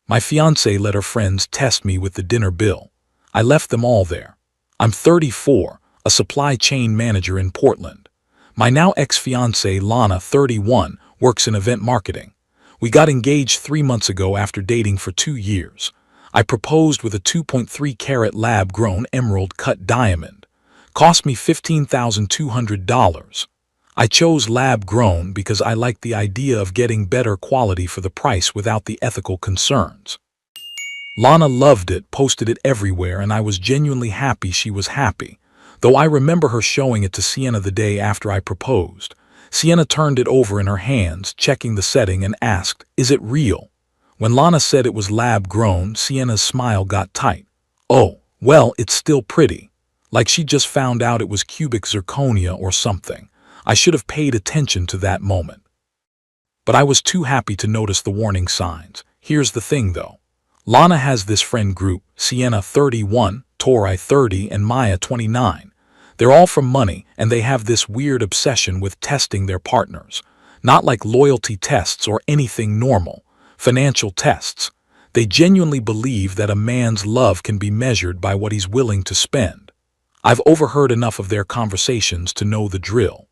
My fiancée let her friends test me with the dinner bill. I left them all there. I'm 34, a supply chain manager in Portland. My now ex-fiancée, Lana, 31, works in event marketing. We got engaged 3 months ago after dating for 2 years. I proposed with a 2.3-carat lab-grown emerald-cut diamond. Cost me $15,200. I chose lab-grown because I liked the idea of getting better quality for the price without the ethical concerns. Lana loved it, posted it everywhere, and I was genuinely happy she was happy, though I remember her showing it to Sienna the day after I proposed. Sienna turned it over in her hands, checking the setting, and asked, "Is it real?" When Lana said it was lab-grown, Sienna's smile got tight. "Oh, well, it's still pretty." Like she just found out it was cubic zirconia or something. I should have paid attention to that moment. But I was too happy to notice the warning signs. Here's the thing, though. Lana has this friend group, Sienna 31, Tori 30, and Maya 29. They're all from money, and they have this weird obsession with testing their partners. Not like loyalty tests or anything normal. Financial tests. They genuinely believe that a man's love can be measured by what he's willing to spend. I've overheard enough of their conversations to know the drill.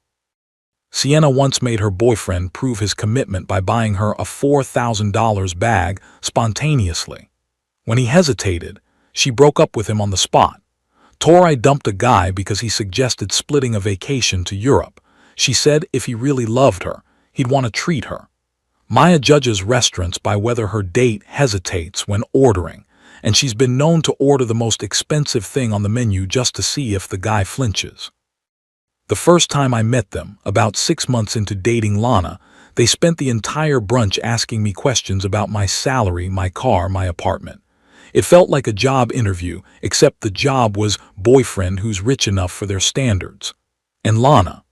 Sienna once made her boyfriend prove his commitment by buying her a $4,000 bag spontaneously. When he hesitated, she broke up with him on the spot. Tori dumped a guy because he suggested splitting a vacation to Europe. She said if he really loved her, he'd want to treat her. Maya judges restaurants by whether her date hesitates when ordering, and she's been known to order the most expensive thing on the menu just to see if the guy flinches. The first time I met them, about 6 months into dating Lana, they spent the entire brunch asking me questions about my salary, my car, my apartment. It felt like a job interview, except the job was boyfriend who's rich enough for their standards. And Lana,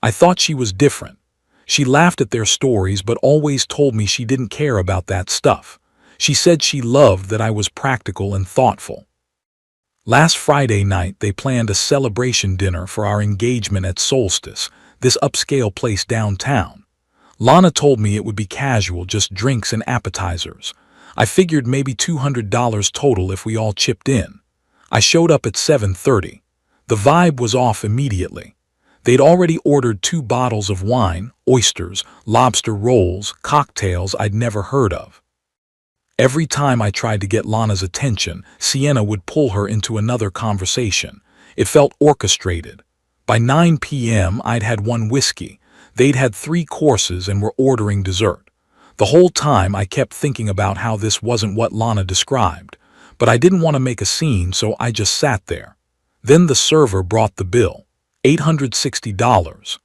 I thought she was different. She laughed at their stories but always told me she didn't care about that stuff. She said she loved that I was practical and thoughtful. Last Friday night, they planned a celebration dinner for our engagement at Solstice, this upscale place downtown. Lana told me it would be casual, just drinks and appetizers. I figured maybe $200 total if we all chipped in. I showed up at 7:30. The vibe was off immediately. They'd already ordered 2 bottles of wine, oysters, lobster rolls, cocktails I'd never heard of. Every time I tried to get Lana's attention, Sienna would pull her into another conversation. It felt orchestrated. By 9 p.m., I'd had 1 whiskey. They'd had 3 courses and were ordering dessert. The whole time I kept thinking about how this wasn't what Lana described, but I didn't want to make a scene, so I just sat there. Then the server brought the bill, $860.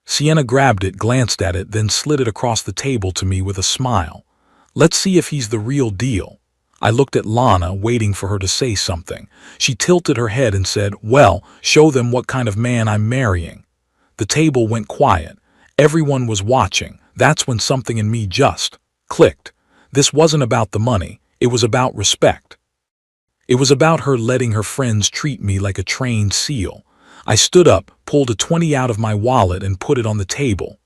Sienna grabbed it, glanced at it, then slid it across the table to me with a smile. "Let's see if he's the real deal." I looked at Lana, waiting for her to say something. She tilted her head and said, "Well, show them what kind of man I'm marrying." The table went quiet. Everyone was watching. That's when something in me just clicked. This wasn't about the money. It was about respect. It was about her letting her friends treat me like a trained SEAL. I stood up, pulled a 20 out of my wallet and put it on the table.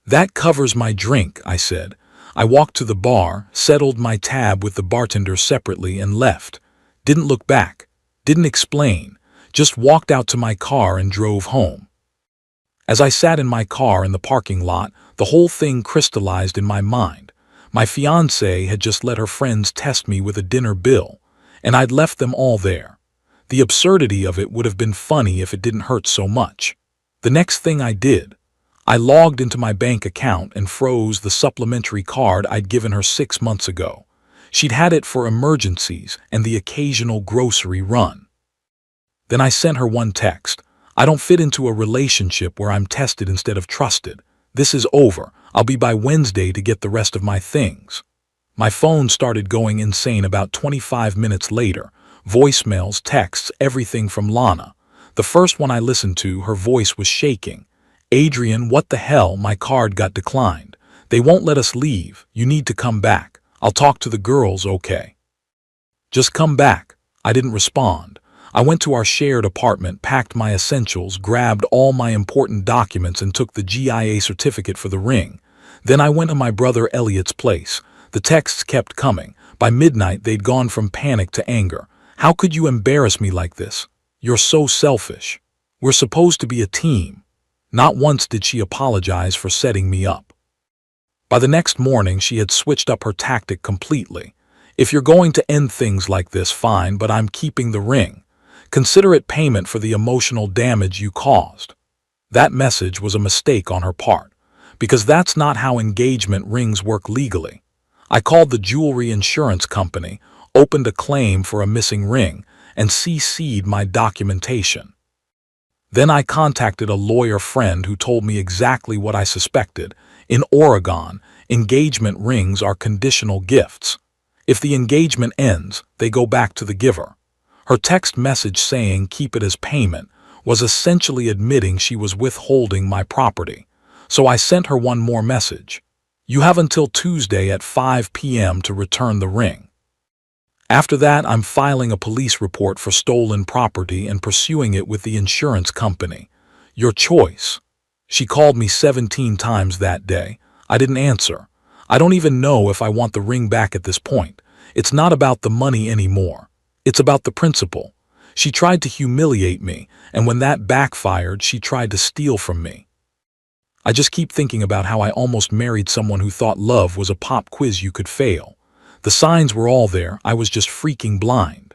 "That covers my drink," I said. I walked to the bar, settled my tab with the bartender separately, and left. Didn't look back. Didn't explain. Just walked out to my car and drove home. As I sat in my car in the parking lot, the whole thing crystallized in my mind. My fiancée had just let her friends test me with a dinner bill, and I'd left them all there. The absurdity of it would have been funny if it didn't hurt so much. The next thing I did, I logged into my bank account and froze the supplementary card I'd given her 6 months ago. She'd had it for emergencies and the occasional grocery run. Then I sent her one text. "I don't fit into a relationship where I'm tested instead of trusted. This is over. I'll be by Wednesday to get the rest of my things." My phone started going insane about 25 minutes later. Voicemails, texts, everything from Lana. The first one I listened to, her voice was shaking. "Adrian, what the hell? My card got declined. They won't let us leave. You need to come back. I'll talk to the girls, okay? Just come back." I didn't respond. I went to our shared apartment, packed my essentials, grabbed all my important documents, and took the GIA certificate for the ring. Then I went to my brother Elliot's place. The texts kept coming. By midnight, they'd gone from panic to anger. "How could you embarrass me like this? You're so selfish. We're supposed to be a team." Not once did she apologize for setting me up. By the next morning, she had switched up her tactic completely. "If you're going to end things like this, fine, but I'm keeping the ring. Consider it payment for the emotional damage you caused." That message was a mistake on her part, because that's not how engagement rings work legally. I called the jewelry insurance company, opened a claim for a missing ring, and CC'd my documentation. Then I contacted a lawyer friend who told me exactly what I suspected. In Oregon, engagement rings are conditional gifts. If the engagement ends, they go back to the giver. Her text message saying "keep it as payment" was essentially admitting she was withholding my property. So I sent her one more message. "You have until Tuesday at 5 p.m. to return the ring." After that, I'm filing a police report for stolen property and pursuing it with the insurance company. Your choice. She called me 17 times that day. I didn't answer. I don't even know if I want the ring back at this point. It's not about the money anymore. It's about the principle. She tried to humiliate me, and when that backfired, she tried to steal from me. I just keep thinking about how I almost married someone who thought love was a pop quiz you could fail. The signs were all there, I was just freaking blind.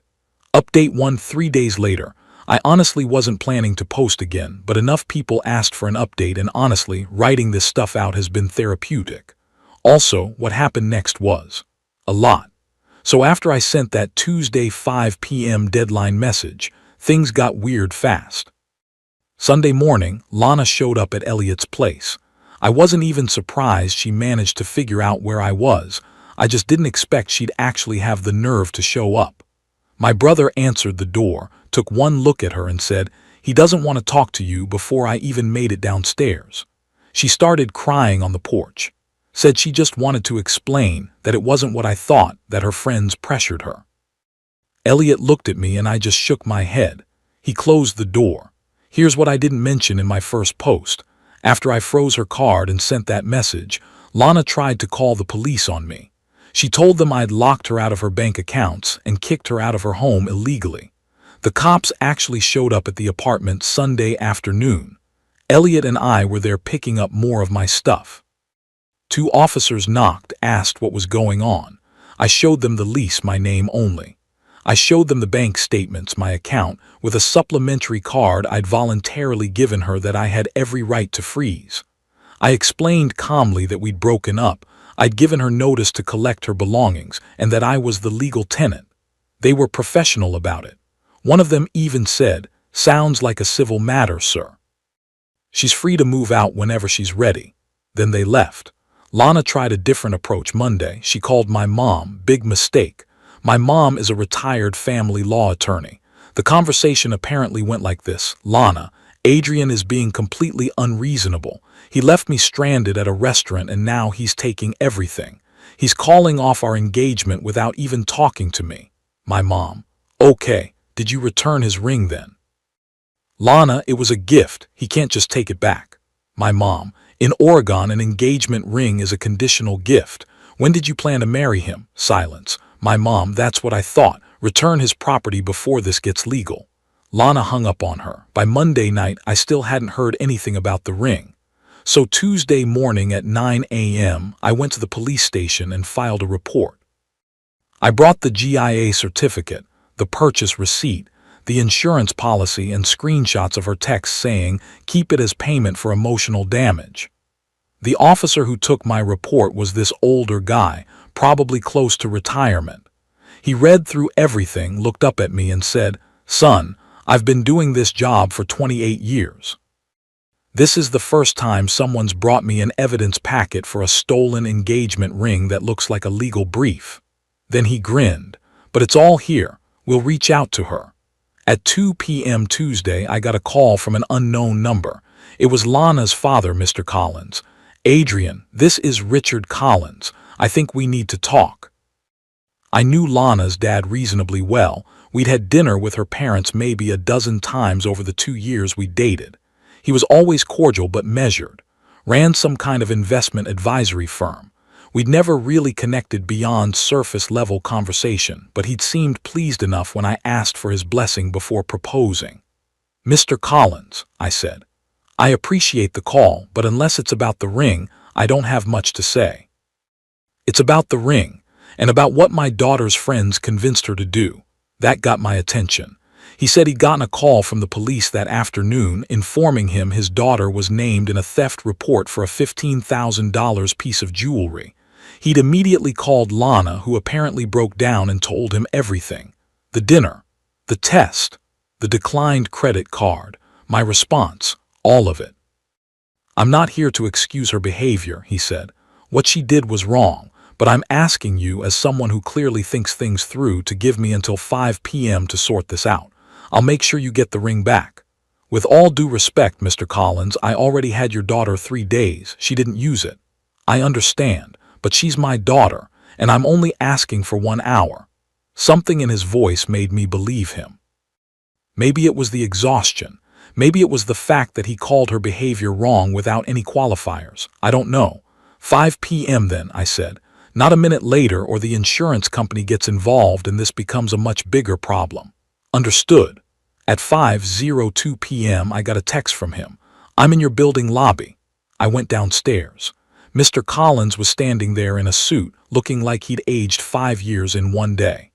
Update 1 3 days later. I honestly wasn't planning to post again, but enough people asked for an update, and honestly, writing this stuff out has been therapeutic. Also, what happened next was a lot. So after I sent that Tuesday 5 p.m. deadline message, things got weird fast. Sunday morning, Lana showed up at Elliot's place. I wasn't even surprised she managed to figure out where I was. I just didn't expect she'd actually have the nerve to show up. My brother answered the door, took one look at her and said, "He doesn't want to talk to you," before I even made it downstairs. She started crying on the porch. Said she just wanted to explain that it wasn't what I thought, that her friends pressured her. Elliot looked at me and I just shook my head. He closed the door. Here's what I didn't mention in my first post. After I froze her card and sent that message, Lana tried to call the police on me. She told them I'd locked her out of her bank accounts and kicked her out of her home illegally. The cops actually showed up at the apartment Sunday afternoon. Elliot and I were there picking up more of my stuff. 2 officers knocked, asked what was going on. I showed them the lease, my name only. I showed them the bank statements, my account, with a supplementary card I'd voluntarily given her that I had every right to freeze. I explained calmly that we'd broken up, I'd given her notice to collect her belongings, and that I was the legal tenant. They were professional about it. One of them even said, "Sounds like a civil matter, sir. She's free to move out whenever she's ready." Then they left. Lana tried a different approach Monday. She called my mom. Big mistake. My mom is a retired family law attorney. The conversation apparently went like this: "Lana, Adrian is being completely unreasonable. He left me stranded at a restaurant and now he's taking everything. He's calling off our engagement without even talking to me." My mom: "Okay, did you return his ring then?" Lana: "It was a gift. He can't just take it back." My mom: "In Oregon, an engagement ring is a conditional gift. When did you plan to marry him?" Silence. My mom: "That's what I thought. Return his property before this gets legal." Lana hung up on her. By Monday night, I still hadn't heard anything about the ring. So Tuesday morning at 9 a.m., I went to the police station and filed a report. I brought the GIA certificate, the purchase receipt, the insurance policy, and screenshots of her text saying, "Keep it as payment for emotional damage." The officer who took my report was this older guy, probably close to retirement. He read through everything, looked up at me and said, "Son, I've been doing this job for 28 years. This is the first time someone's brought me an evidence packet for a stolen engagement ring that looks like a legal brief." Then he grinned. "But it's all here. We'll reach out to her." At 2 p.m. Tuesday, I got a call from an unknown number. It was Lana's father, Mr. Collins. "Adrian, this is Richard Collins. I think we need to talk." I knew Lana's dad reasonably well. We'd had dinner with her parents maybe a dozen times over the 2 years we dated. He was always cordial but measured. Ran some kind of investment advisory firm. We'd never really connected beyond surface-level conversation, but he'd seemed pleased enough when I asked for his blessing before proposing. "Mr. Collins," I said, "I appreciate the call, but unless it's about the ring, I don't have much to say." "It's about the ring, and about what my daughter's friends convinced her to do." That got my attention. He said he'd gotten a call from the police that afternoon informing him his daughter was named in a theft report for a $15,000 piece of jewelry. He'd immediately called Lana, who apparently broke down and told him everything. The dinner, the test, the declined credit card, my response, all of it. "I'm not here to excuse her behavior," he said. "What she did was wrong, but I'm asking you as someone who clearly thinks things through to give me until 5 p.m. to sort this out. I'll make sure you get the ring back. With all due respect, Mr. Collins, I already had your daughter 3 days. She didn't use it. I understand, but she's my daughter, and I'm only asking for 1 hour. Something in his voice made me believe him. Maybe it was the exhaustion. Maybe it was the fact that he called her behavior wrong without any qualifiers. I don't know. 5 p.m. then, I said. Not a minute later, or the insurance company gets involved and this becomes a much bigger problem. Understood. At 5:02 p.m. I got a text from him. "I'm in your building lobby." I went downstairs. Mr. Collins was standing there in a suit, looking like he'd aged 5 years in 1 day.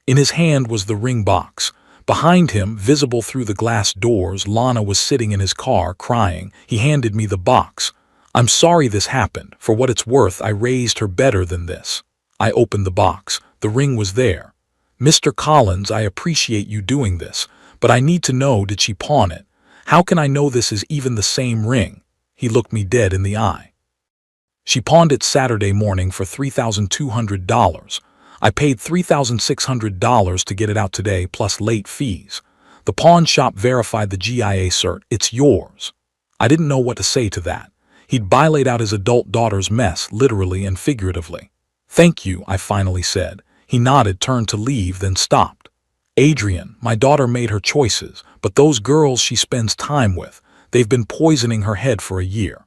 In his hand was the ring box. Behind him, visible through the glass doors, Lana was sitting in his car, crying. He handed me the box. "I'm sorry this happened. For what it's worth, I raised her better than this." I opened the box. The ring was there. "Mr. Collins, I appreciate you doing this, but I need to know, did she pawn it? How can I know this is even the same ring?" He looked me dead in the eye. "She pawned it Saturday morning for $3,200. I paid $3,600 to get it out today, plus late fees. The pawn shop verified the GIA cert. It's yours." I didn't know what to say to that. He'd laid out his adult daughter's mess, literally and figuratively. "Thank you," I finally said. He nodded, turned to leave, then stopped. "Adrian, my daughter made her choices, but those girls she spends time with, they've been poisoning her head for a year.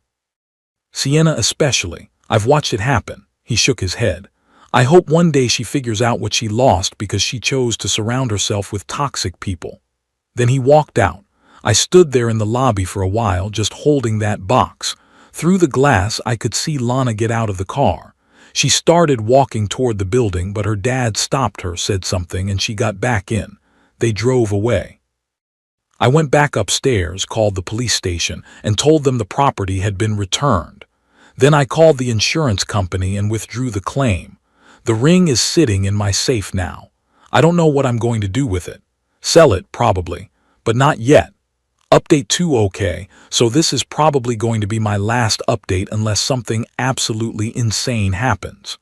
Sienna especially. I've watched it happen." He shook his head. "I hope one day she figures out what she lost because she chose to surround herself with toxic people." Then he walked out. I stood there in the lobby for a while, just holding that box. Through the glass, I could see Lana get out of the car. She started walking toward the building, but her dad stopped her, said something, and she got back in. They drove away. I went back upstairs, called the police station, and told them the property had been returned. Then I called the insurance company and withdrew the claim. The ring is sitting in my safe now. I don't know what I'm going to do with it. Sell it, probably, but not yet. Update 2 okay, so this is probably going to be my last update unless something absolutely insane happens.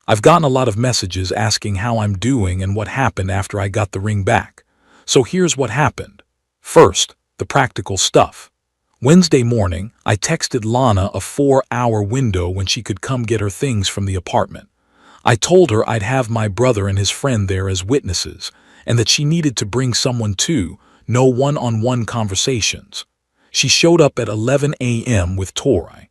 I've gotten a lot of messages asking how I'm doing and what happened after I got the ring back. So here's what happened. First, the practical stuff. Wednesday morning, I texted Lana a 4-hour window when she could come get her things from the apartment. I told her I'd have my brother and his friend there as witnesses, and that she needed to bring someone too. No one-on-one conversations. She showed up at 11 a.m. with Tori.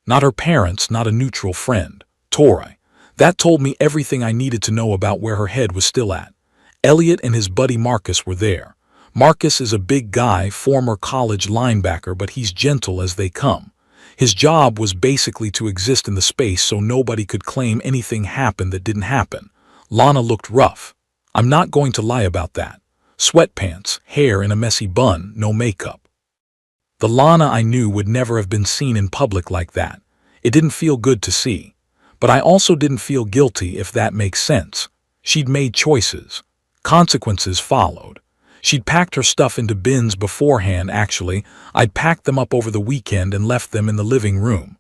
Not her parents, not a neutral friend. Tori. That told me everything I needed to know about where her head was still at. Elliot and his buddy Marcus were there. Marcus is a big guy, former college linebacker, but he's gentle as they come. His job was basically to exist in the space so nobody could claim anything happened that didn't happen. Lana looked rough. I'm not going to lie about that. Sweatpants, hair in a messy bun, no makeup. The Lana I knew would never have been seen in public like that. It didn't feel good to see. But I also didn't feel guilty, if that makes sense. She'd made choices. Consequences followed. She'd packed her stuff into bins beforehand, actually. I'd packed them up over the weekend and left them in the living room.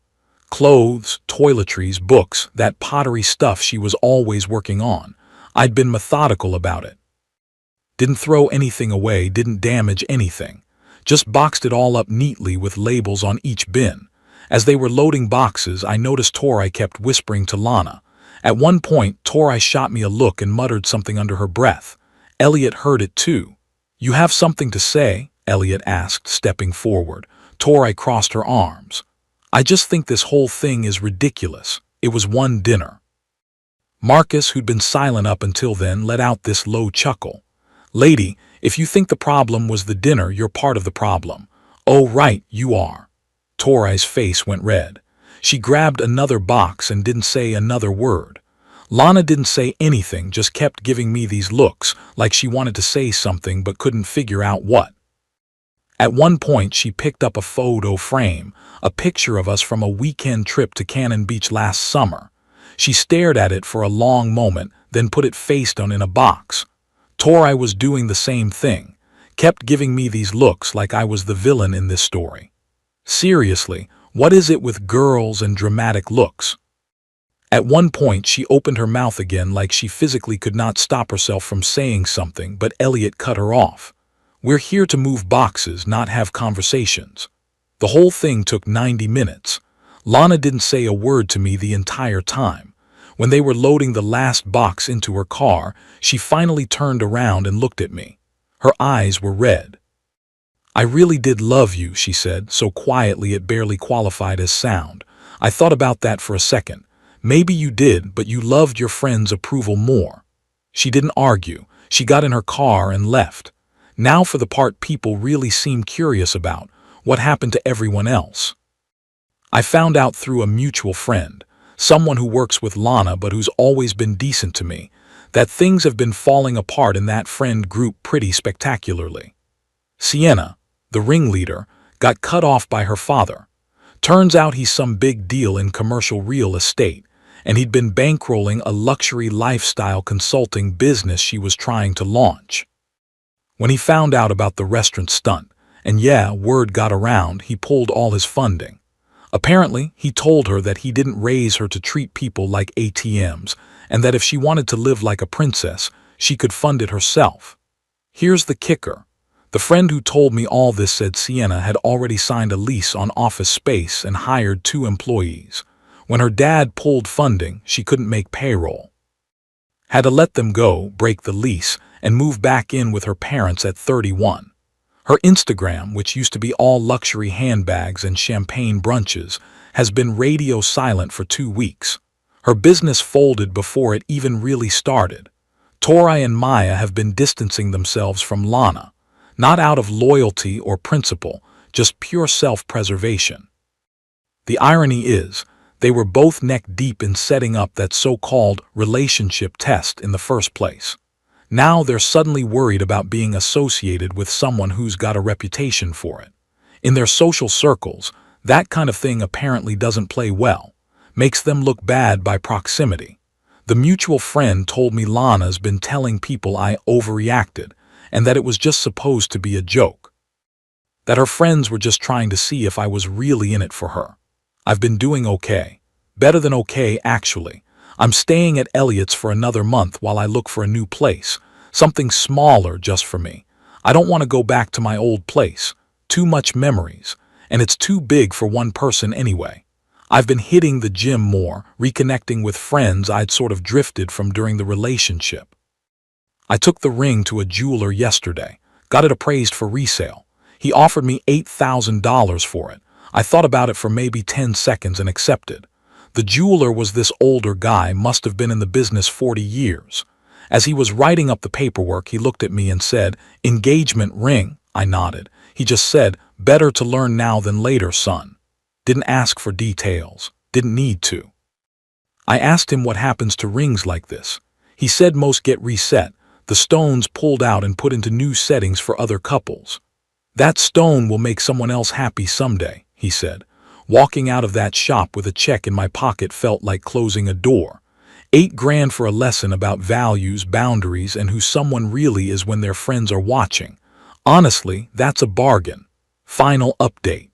Clothes, toiletries, books, that pottery stuff she was always working on. I'd been methodical about it. Didn't throw anything away, didn't damage anything. Just boxed it all up neatly with labels on each bin. As they were loading boxes, I noticed Tori kept whispering to Lana. At one point, Tori shot me a look and muttered something under her breath. Elliot heard it too. "You have something to say?" Elliot asked, stepping forward. Tori crossed her arms. I just think this whole thing is ridiculous. It was one dinner." Marcus, who'd been silent up until then, let out this low chuckle. "Lady, if you think the problem was the dinner, you're part of the problem." "Oh, right, you are." Torai's face went red. She grabbed another box and didn't say another word. Lana didn't say anything, just kept giving me these looks, like she wanted to say something but couldn't figure out what. At one point, she picked up a photo frame, a picture of us from a weekend trip to Cannon Beach last summer. She stared at it for a long moment, then put it face down in a box. Torai was doing the same thing, kept giving me these looks like I was the villain in this story. Seriously, what is it with girls and dramatic looks? At one point, she opened her mouth again like she physically could not stop herself from saying something, but Elliot cut her off. "We're here to move boxes, not have conversations." The whole thing took 90 minutes. Lana didn't say a word to me the entire time. When they were loading the last box into her car, she finally turned around and looked at me. Her eyes were red. "I really did love you," she said, so quietly it barely qualified as sound. "I thought about that for a second. Maybe you did, but you loved your friend's approval more." She didn't argue. She got in her car and left. Now for the part people really seem curious about: what happened to everyone else? I found out through a mutual friend, someone who works with Lana but who's always been decent to me, that things have been falling apart in that friend group pretty spectacularly. Sienna, the ringleader, got cut off by her father. Turns out he's some big deal in commercial real estate, and he'd been bankrolling a luxury lifestyle consulting business she was trying to launch. When he found out about the restaurant stunt, and yeah, word got around, he pulled all his funding. Apparently, he told her that he didn't raise her to treat people like ATMs, and that if she wanted to live like a princess, she could fund it herself. Here's the kicker. The friend who told me all this said Sienna had already signed a lease on office space and hired 2 employees. When her dad pulled funding, she couldn't make payroll. Had to let them go, break the lease, and move back in with her parents at 31. Her Instagram, which used to be all luxury handbags and champagne brunches, has been radio silent for 2 weeks. Her business folded before it even really started. Torai and Maya have been distancing themselves from Lana, not out of loyalty or principle, just pure self-preservation. The irony is, they were both neck-deep in setting up that so-called relationship test in the first place. Now they're suddenly worried about being associated with someone who's got a reputation for it. In their social circles, that kind of thing apparently doesn't play well, makes them look bad by proximity. The mutual friend told me Lana's been telling people I overreacted, and that it was just supposed to be a joke. That her friends were just trying to see if I was really in it for her. I've been doing okay. Better than okay, actually. I'm staying at Elliot's for another month while I look for a new place, something smaller just for me. I don't want to go back to my old place. Too much memories, and it's too big for one person anyway. I've been hitting the gym more, reconnecting with friends I'd sort of drifted from during the relationship. I took the ring to a jeweler yesterday, got it appraised for resale. He offered me $8,000 for it. I thought about it for maybe 10 seconds and accepted. The jeweler was this older guy, must have been in the business 40 years. As he was writing up the paperwork, he looked at me and said, "Engagement ring?" I nodded. He just said, "Better to learn now than later, son." Didn't ask for details. Didn't need to. I asked him what happens to rings like this. He said most get reset, the stones pulled out and put into new settings for other couples. "That stone will make someone else happy someday," he said. Walking out of that shop with a check in my pocket felt like closing a door. $8,000 for a lesson about values, boundaries, and who someone really is when their friends are watching. Honestly, that's a bargain. Final update.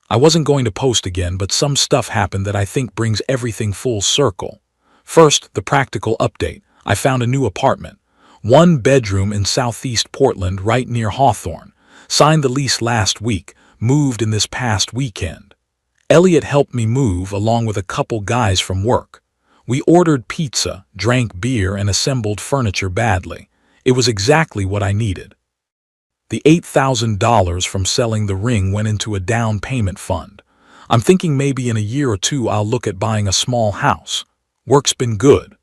I wasn't going to post again, but some stuff happened that I think brings everything full circle. First, the practical update. I found a new apartment. 1 bedroom in southeast Portland, right near Hawthorne. Signed the lease last week, moved in this past weekend. Elliot helped me move along with a couple guys from work. We ordered pizza, drank beer, and assembled furniture badly. It was exactly what I needed. The $8,000 from selling the ring went into a down payment fund. I'm thinking maybe in a year or two I'll look at buying a small house. Work's been good.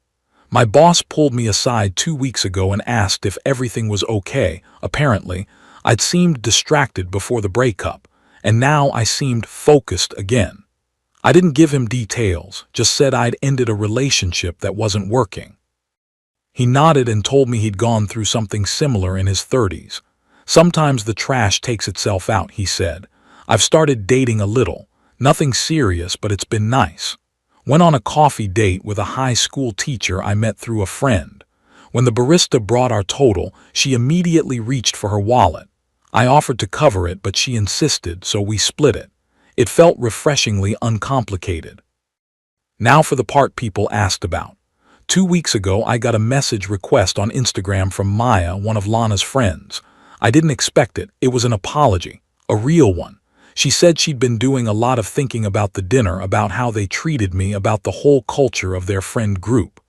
My boss pulled me aside 2 weeks ago and asked if everything was okay. Apparently, I'd seemed distracted before the breakup, and now I seemed focused again. I didn't give him details, just said I'd ended a relationship that wasn't working. He nodded and told me he'd gone through something similar in his 30s. Sometimes the trash takes itself out, he said. I've started dating a little. Nothing serious, but it's been nice. Went on a coffee date with a high school teacher I met through a friend. When the barista brought our total, she immediately reached for her wallet. I offered to cover it, but she insisted, so we split it. It felt refreshingly uncomplicated. Now for the part people asked about. 2 weeks ago, I got a message request on Instagram from Maya, one of Lana's friends. I didn't expect it. It was an apology, a real one. She said she'd been doing a lot of thinking about the dinner, about how they treated me, about the whole culture of their friend group.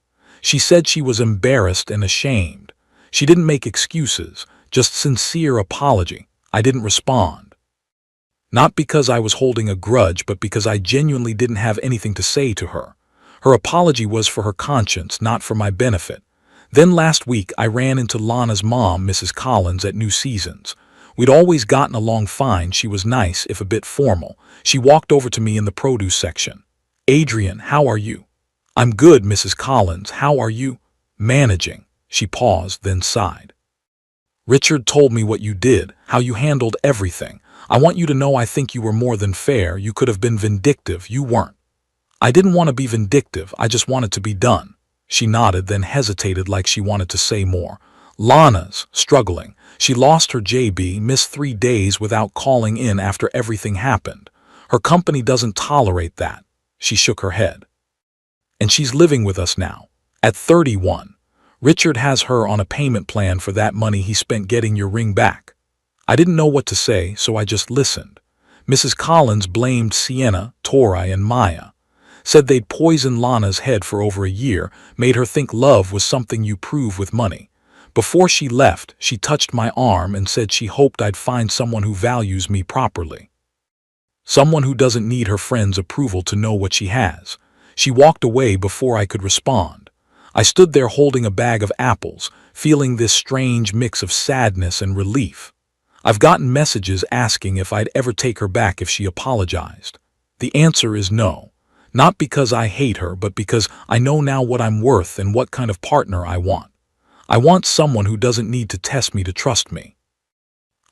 She said she was embarrassed and ashamed. She didn't make excuses, just sincere apology. I didn't respond. Not because I was holding a grudge, but because I genuinely didn't have anything to say to her. Her apology was for her conscience, not for my benefit. Then last week I ran into Lana's mom, Mrs. Collins, at New Seasons. We'd always gotten along fine. She was nice, if a bit formal. She walked over to me in the produce section. "Adrian, how are you?" "I'm good, Mrs. Collins. How are you?" "Managing." She paused, then sighed. "Richard told me what you did, how you handled everything. I want you to know I think you were more than fair. You could have been vindictive. You weren't." "I didn't want to be vindictive. I just wanted to be done." She nodded, then hesitated like she wanted to say more. "Lana's struggling. She lost her JB, missed 3 days without calling in after everything happened. Her company doesn't tolerate that." She shook her head. "And she's living with us now. At 31. Richard has her on a payment plan for that money he spent getting your ring back." I didn't know what to say, so I just listened. Mrs. Collins blamed Sienna, Tori, and Maya. Said they'd poisoned Lana's head for over a year, made her think love was something you prove with money. Before she left, she touched my arm and said she hoped I'd find someone who values me properly. Someone who doesn't need her friends' approval to know what she has. She walked away before I could respond. I stood there holding a bag of apples, feeling this strange mix of sadness and relief. I've gotten messages asking if I'd ever take her back if she apologized. The answer is no. Not because I hate her, but because I know now what I'm worth and what kind of partner I want. I want someone who doesn't need to test me to trust me.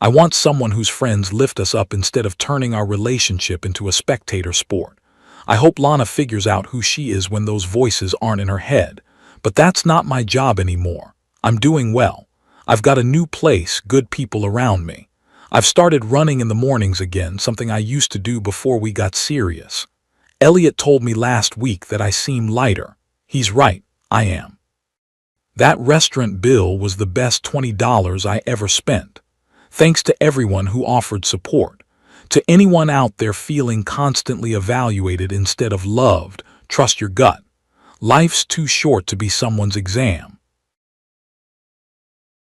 I want someone whose friends lift us up instead of turning our relationship into a spectator sport. I hope Lana figures out who she is when those voices aren't in her head. But that's not my job anymore. I'm doing well. I've got a new place, good people around me. I've started running in the mornings again, something I used to do before we got serious. Elliot told me last week that I seem lighter. He's right, I am. That restaurant bill was the best $20 I ever spent. Thanks to everyone who offered support. To anyone out there feeling constantly evaluated instead of loved, trust your gut. Life's too short to be someone's exam.